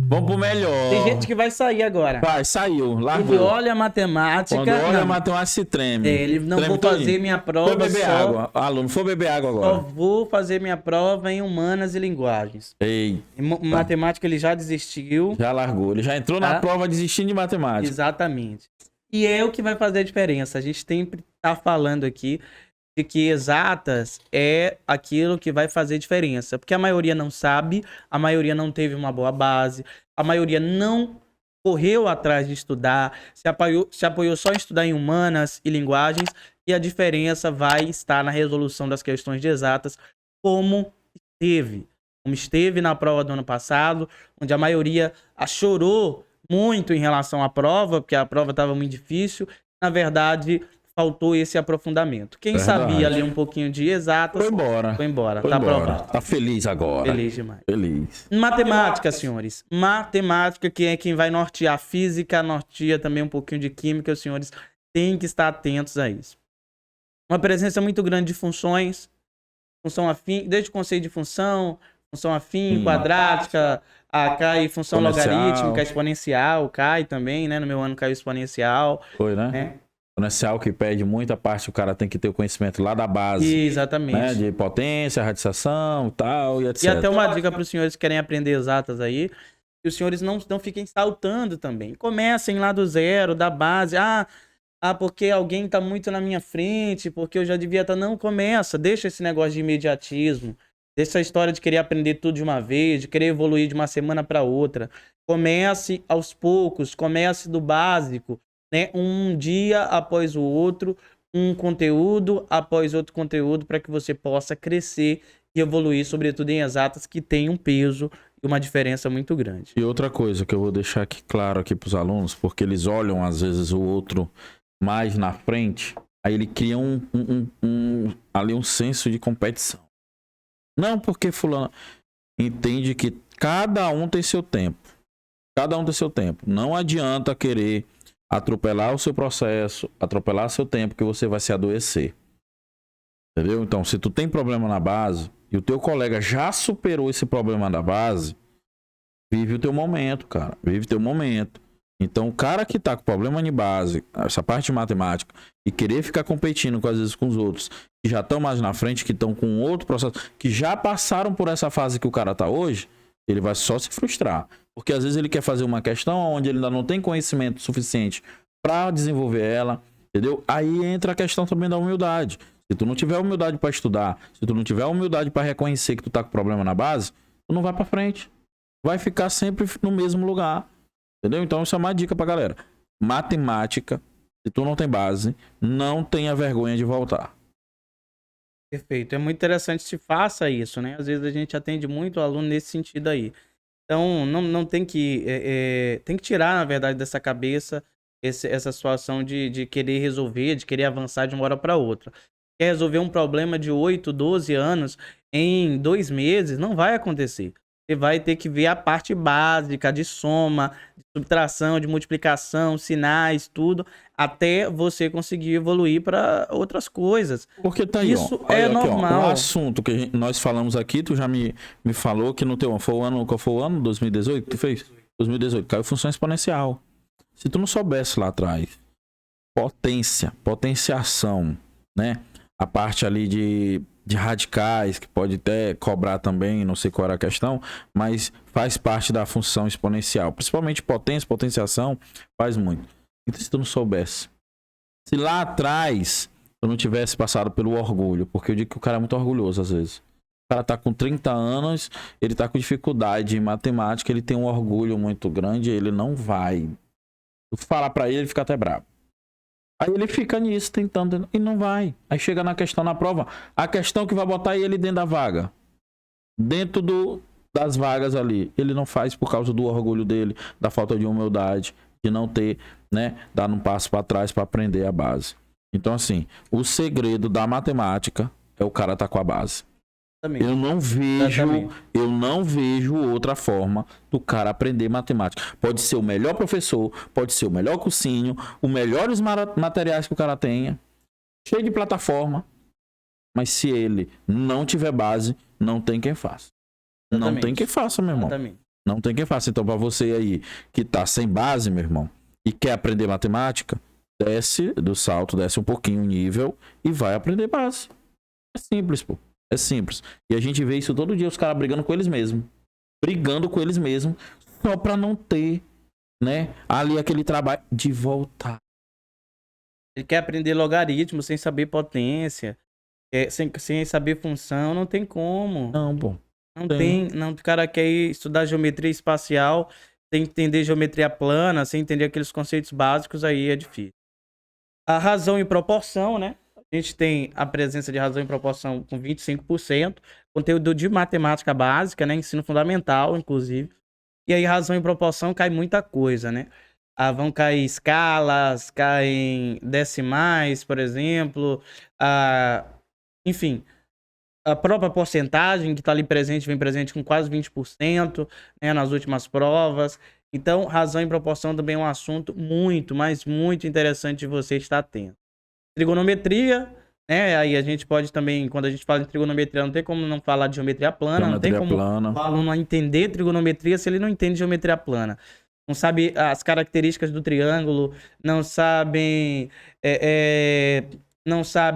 Vamos pro melhor. Tem gente que vai sair agora. Vai, saiu, Ele largou. olha a matemática. Quando olha a não, matemática se treme. ele não Treme vou todinho. fazer minha prova. Foi beber só, água. Aluno, foi beber água Só agora. vou fazer minha prova em humanas e linguagens. Ei, Em matemática ele já desistiu. já largou. Ele já entrou na Tá. prova desistindo de matemática. Exatamente. E é o que vai fazer a diferença. A gente sempre tá falando aqui de que exatas é aquilo que vai fazer diferença. Porque a maioria não sabe, a maioria não teve uma boa base, a maioria não correu atrás de estudar, se apoiou só em estudar em humanas e linguagens, e a diferença vai estar na resolução das questões de exatas, como esteve na prova do ano passado, onde a maioria chorou muito em relação à prova, porque a prova estava muito difícil. Na verdade, faltou esse aprofundamento. Quem Verdade. sabia ali um pouquinho de exatas, Foi embora. foi embora. Foi Tá embora. aprovado. Tá feliz agora. Feliz demais. Feliz. Matemática, senhores. Matemática, que é quem vai nortear física, norteia também um pouquinho de química. Os senhores têm que estar atentos a isso. Uma presença muito grande de funções, função afim, desde o conceito de função afim, quadrática, cai função Exponencial. logarítmica, exponencial, cai também, né? No meu ano caiu exponencial. Foi, né? Né? Exponencial que pede muita parte, o cara tem que ter o conhecimento lá da base. Exatamente. Né? De potência, radiação, tal, e etc. E até uma dica para os senhores que querem aprender exatas aí, que os senhores não fiquem saltando também. Comecem lá do zero, da base. Porque alguém tá muito na minha frente, porque eu já devia estar. Não, começa. Deixa esse negócio de imediatismo. Deixa a história de querer aprender tudo de uma vez, de querer evoluir de uma semana para outra. Comece aos poucos, comece do básico, né? Um dia após o outro, um conteúdo após outro conteúdo, para que você possa crescer e evoluir, sobretudo em exatas, que tem um peso e uma diferença muito grande. E outra coisa que eu vou deixar aqui claro aqui para os alunos, porque eles olham às vezes o outro mais na frente, aí ele cria ali um senso de competição. Não porque fulano entende que cada um tem seu tempo. Cada um tem seu tempo. Não adianta querer atropelar o seu processo, atropelar seu tempo, que você vai se adoecer. Entendeu? Então, se tu tem problema na base e o teu colega já superou esse problema da base, vive o teu momento, cara. Vive o teu momento. Então, o cara que tá com problema de base, essa parte de matemática, e querer ficar competindo às vezes com os outros, que já estão mais na frente, que estão com outro processo, que já passaram por essa fase que o cara tá hoje, ele vai só se frustrar. Porque às vezes ele quer fazer uma questão onde ele ainda não tem conhecimento suficiente para desenvolver ela, entendeu? Aí entra a questão também da humildade. Se tu não tiver humildade para estudar, se tu não tiver humildade para reconhecer que tu tá com problema na base, tu não vai para frente. Vai ficar sempre no mesmo lugar. Entendeu? Então isso é uma dica pra galera. Matemática, se tu não tem base, não tenha vergonha de voltar. Perfeito. É muito interessante que se faça isso, né? Às vezes a gente atende muito aluno nesse sentido aí. Então, não tem que... tem que tirar, na verdade, dessa cabeça essa situação de querer resolver, de querer avançar de uma hora para outra. Quer resolver um problema de 8, 12 anos em 2 meses? Não vai acontecer. Você vai ter que ver a parte básica de soma, de subtração, de multiplicação, sinais, tudo, até você conseguir evoluir para outras coisas. Porque tá aí, Isso ó, é aqui, normal. Ó, um assunto que nós falamos aqui, tu já me falou que no teu ano, qual foi o ano? 2018 que tu fez? 2018, caiu função exponencial. Se tu não soubesse lá atrás, potenciação, né? A parte ali de radicais, que pode até cobrar também, não sei qual era a questão, mas faz parte da função exponencial. Principalmente potência, potenciação, faz muito. Então, se tu não soubesse, se lá atrás tu não tivesse passado pelo orgulho, porque eu digo que o cara é muito orgulhoso às vezes. O cara tá com 30 anos, ele tá com dificuldade em matemática, ele tem um orgulho muito grande, ele não vai. Tu falar pra ele fica até bravo. Aí ele fica nisso, tentando, e não vai. Aí chega na questão na prova, a questão que vai botar ele dentro da vaga. Dentro das vagas ali. Ele não faz por causa do orgulho dele, da falta de humildade, de não ter, né, dar um passo para trás para aprender a base. Então, assim, o segredo da matemática é o cara tá com a base. Eu não vejo outra forma do cara aprender matemática. Pode ser o melhor professor, pode ser o melhor cursinho, os melhores materiais que o cara tenha, cheio de plataforma, mas se ele não tiver base, não tem quem faça. Exatamente. Não tem quem faça, meu irmão. Exatamente. Não tem quem faça. Então, pra você aí que tá sem base, meu irmão, e quer aprender matemática, desce do salto, desce um pouquinho o nível e vai aprender base. É simples, pô. É simples. E a gente vê isso todo dia, os caras brigando com eles mesmos. Brigando com eles mesmos, só pra não ter, né, ali aquele trabalho de voltar. Ele quer aprender logaritmo sem saber potência, sem saber função, não tem como. Não, pô. Não tem, não, o cara quer ir estudar geometria espacial, sem entender geometria plana, sem entender aqueles conceitos básicos, aí é difícil. A razão e proporção, né? A gente tem a presença de razão e proporção com 25%, conteúdo de matemática básica, né? Ensino fundamental, inclusive. E aí, razão e proporção, cai muita coisa, né? Vão cair escalas, caem decimais, por exemplo. Enfim, a própria porcentagem que está ali presente, vem presente com quase 20%, né, nas últimas provas. Então, razão e proporção também é um assunto muito, mas muito interessante de você estar atento. Trigonometria, né? Aí a gente pode também, quando a gente fala em trigonometria, não tem como não falar de geometria plana, não tem como o aluno entender trigonometria se ele não entende geometria plana. Não sabe as características do triângulo, não sabe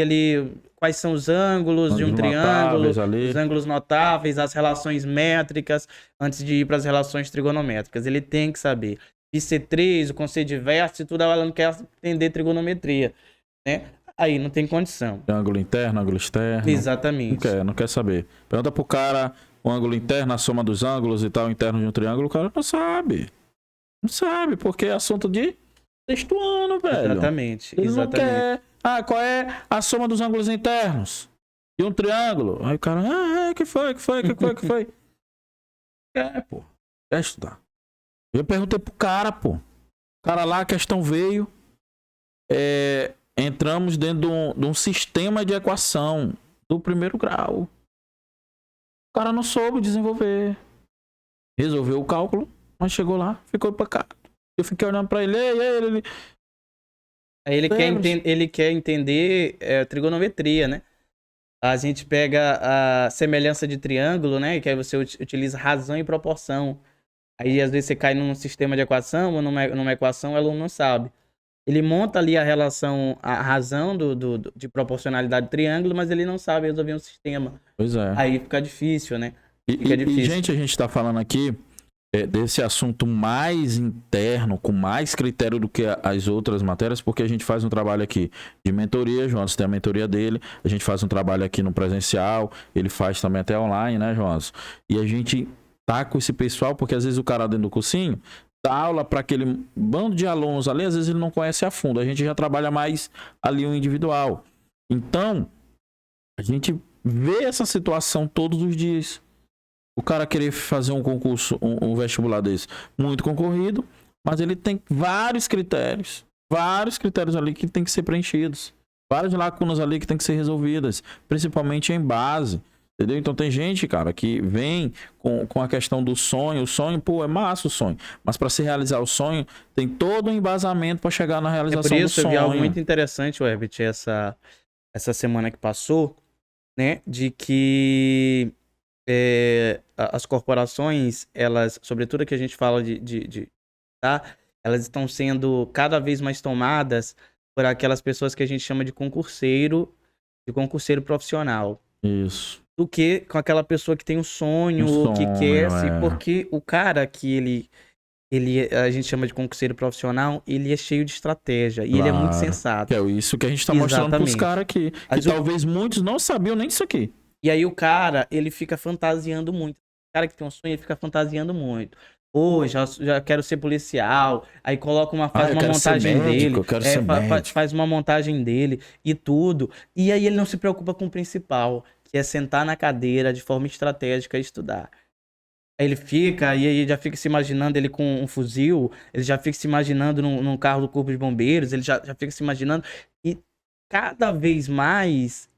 ali quais são os ângulos de um triângulo, os ângulos notáveis, as relações métricas, antes de ir para as relações trigonométricas. Ele tem que saber. Bic3, o conceito de vértice, tudo, o aluno quer entender trigonometria, né? Aí não tem condição. Ângulo interno, ângulo externo. Exatamente. Não quer saber. Pergunta pro cara o ângulo interno, a soma dos ângulos e tal, interno de um triângulo, o cara não sabe. Não sabe, porque é assunto de sexto ano, velho. Exatamente. Ele não quer. Qual é a soma dos ângulos internos de um triângulo? Aí o cara, que foi? Pô. Quer estudar. Eu perguntei pro cara, pô. O cara lá, a questão veio. Entramos dentro de um sistema de equação do primeiro grau. O cara não soube desenvolver. Resolveu o cálculo, mas chegou lá, ficou empacado. Eu fiquei olhando pra ele, ele... Aí ele quer entender trigonometria, né? A gente pega a semelhança de triângulo, né? Que aí você utiliza razão e proporção. Aí às vezes você cai num sistema de equação ou numa equação, o aluno não sabe. Ele monta ali a relação, a razão de proporcionalidade do triângulo, mas ele não sabe resolver um sistema. Pois é. Aí fica difícil, né? E, gente, a gente tá falando aqui desse assunto mais interno, com mais critério do que as outras matérias, porque a gente faz um trabalho aqui de mentoria, Jonas tem a mentoria dele, a gente faz um trabalho aqui no presencial, ele faz também até online, né, Jonas? E a gente tá com esse pessoal, porque às vezes o cara dentro do cursinho dá aula para aquele bando de alunos ali, às vezes ele não conhece a fundo, a gente já trabalha mais ali o individual. Então, a gente vê essa situação todos os dias. O cara querer fazer um concurso, um vestibular desse, muito concorrido, mas ele tem vários critérios ali que tem que ser preenchidos, várias lacunas ali que tem que ser resolvidas, principalmente em base, entendeu? Então tem gente, cara, que vem com a questão do sonho, o sonho, pô, é massa o sonho, mas para se realizar o sonho, tem todo um embasamento para chegar na realização do sonho. Por isso eu vi algo muito interessante, Herbert, essa semana que passou, né, de que as corporações, elas, sobretudo que a gente fala tá? Elas estão sendo cada vez mais tomadas por aquelas pessoas que a gente chama de concurseiro profissional. Isso. Do que com aquela pessoa que tem um sonho que quer, porque o cara que a gente chama de concurseiro profissional, ele é cheio de estratégia, e ele é muito sensato. É isso que a gente tá mostrando pros caras aqui, que talvez muitos não sabiam nem disso aqui. E aí o cara, ele fica fantasiando muito. O cara que tem um sonho, ele fica fantasiando muito. Pô, já quero ser policial. Aí coloca faz uma montagem dele. Faz uma montagem dele e tudo. E aí ele não se preocupa com o principal, que é sentar na cadeira de forma estratégica e estudar. Aí ele fica, e aí já fica se imaginando ele com um fuzil, ele já fica se imaginando num carro do Corpo de Bombeiros, ele já fica se imaginando. E cada vez mais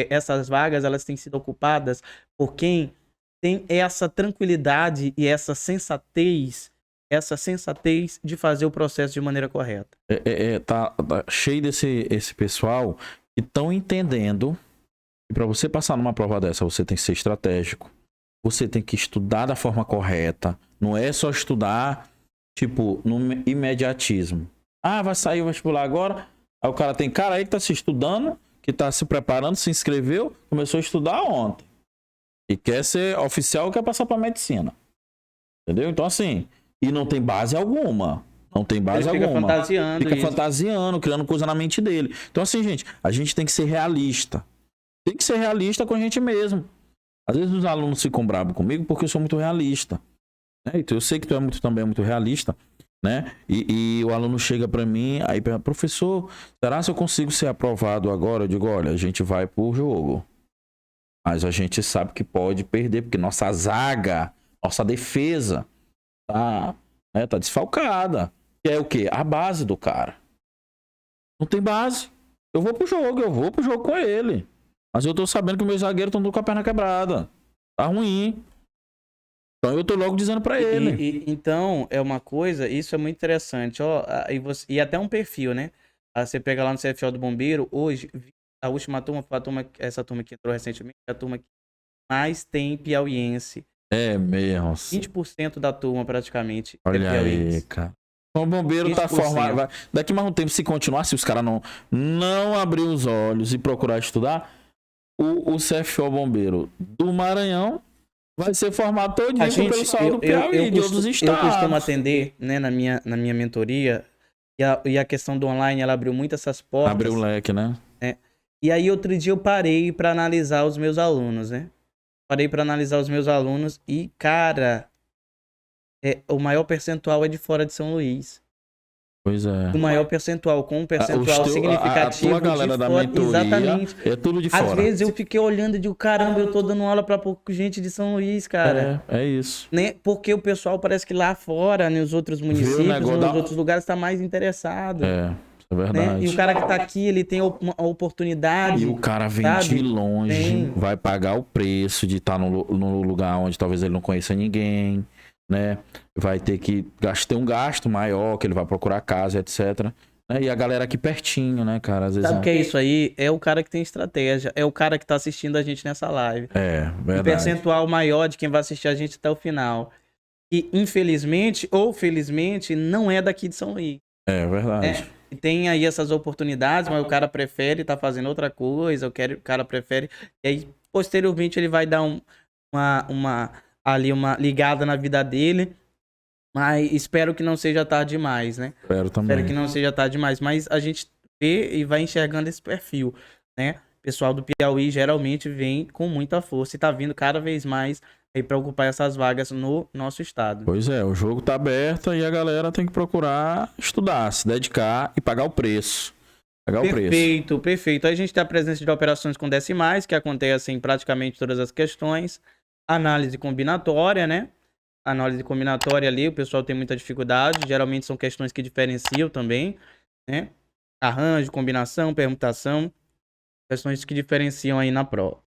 essas vagas, elas têm sido ocupadas por quem tem essa tranquilidade e essa sensatez de fazer o processo de maneira correta. Tá cheio esse pessoal que estão entendendo que para você passar numa prova dessa, você tem que ser estratégico, você tem que estudar da forma correta. Não é só estudar, tipo, no imediatismo. Ah, vai sair o vestibular agora. Aí o cara tem cara aí que tá se estudando, que tá se preparando, se inscreveu, começou a estudar ontem. E quer ser oficial, quer passar pra medicina. Entendeu? Então, assim, e não tem base alguma. Não tem base Ele fica alguma. fantasiando Fica isso. fantasiando, criando coisa na mente dele. Então, assim, gente, a gente tem que ser realista. Tem que ser realista com a gente mesmo. Às vezes os alunos ficam bravos comigo porque eu sou muito realista. Né? Então, eu sei que tu também é muito realista, né? E o aluno chega pra mim, aí pergunta, professor, será que eu consigo ser aprovado agora? Eu digo, olha, a gente vai pro jogo. Mas a gente sabe que pode perder, porque nossa zaga, nossa defesa tá desfalcada. Que é o quê? A base do cara. Não tem base. Eu vou pro jogo com ele. Mas eu tô sabendo que meus zagueiros estão com a perna quebrada. Tá ruim. Então eu tô logo dizendo pra ele. Então, é uma coisa, isso é muito interessante, ó, e até um perfil, né? Você pega lá no CFO do Bombeiro, hoje, a última turma, essa turma que entrou recentemente, é a turma que mais tem piauiense. É mesmo. 20% da turma, praticamente, Olha é piauiense. aí, cara. O bombeiro tá 20%. formado. Daqui mais um tempo, se continuar, se os caras não abrir os olhos e procurar estudar, o CFO Bombeiro do Maranhão vai ser formado todinho pelo pessoal do Piauí, de outros estados. Eu costumo atender, né, na minha mentoria, e a questão do online, ela abriu muito essas portas. Abriu o leque, né? E aí, outro dia eu parei pra analisar os meus alunos, né? Parei pra analisar os meus alunos e, cara, o maior percentual é de fora de São Luís. Pois é. O maior percentual, com um percentual significativo a tua galera de da fora. mentoria Exatamente. é tudo de fora. Às vezes eu fiquei olhando e digo, caramba, eu tô dando aula pra pouco gente de São Luís, cara. É isso. Né? Porque o pessoal parece que lá fora, nos outros municípios, nos outros lugares, tá mais interessado. É verdade. Né? E o cara que tá aqui, ele tem uma oportunidade. E o cara vem de longe, vai pagar o preço de estar no lugar onde talvez ele não conheça ninguém, né? Vai ter que ter um gasto maior, que ele vai procurar casa, etc. Né? E a galera aqui pertinho, né, cara? Às vezes sabe o que é isso aí? É o cara que tem estratégia. É o cara que tá assistindo a gente nessa live. É, verdade. Um percentual maior de quem vai assistir a gente até o final. E, infelizmente, ou felizmente, não é daqui de São Luís. É verdade. E tem aí essas oportunidades, mas o cara prefere estar fazendo outra coisa, o cara prefere... E aí, posteriormente, ele vai dar uma ligada na vida dele, mas espero que não seja tarde demais, né? Espero também. Espero que não seja tarde demais, mas a gente vê e vai enxergando esse perfil, né? O pessoal do Piauí geralmente vem com muita força e tá vindo cada vez mais aí para ocupar essas vagas no nosso estado. Pois é, o jogo tá aberto e a galera tem que procurar estudar, se dedicar e pagar o preço. Perfeito. Aí a gente tem a presença de operações com decimais, que acontecem em praticamente todas as questões. Análise combinatória, né? Análise combinatória ali, o pessoal tem muita dificuldade. Geralmente são questões que diferenciam também, né? Arranjo, combinação, permutação. Questões que diferenciam aí na prova.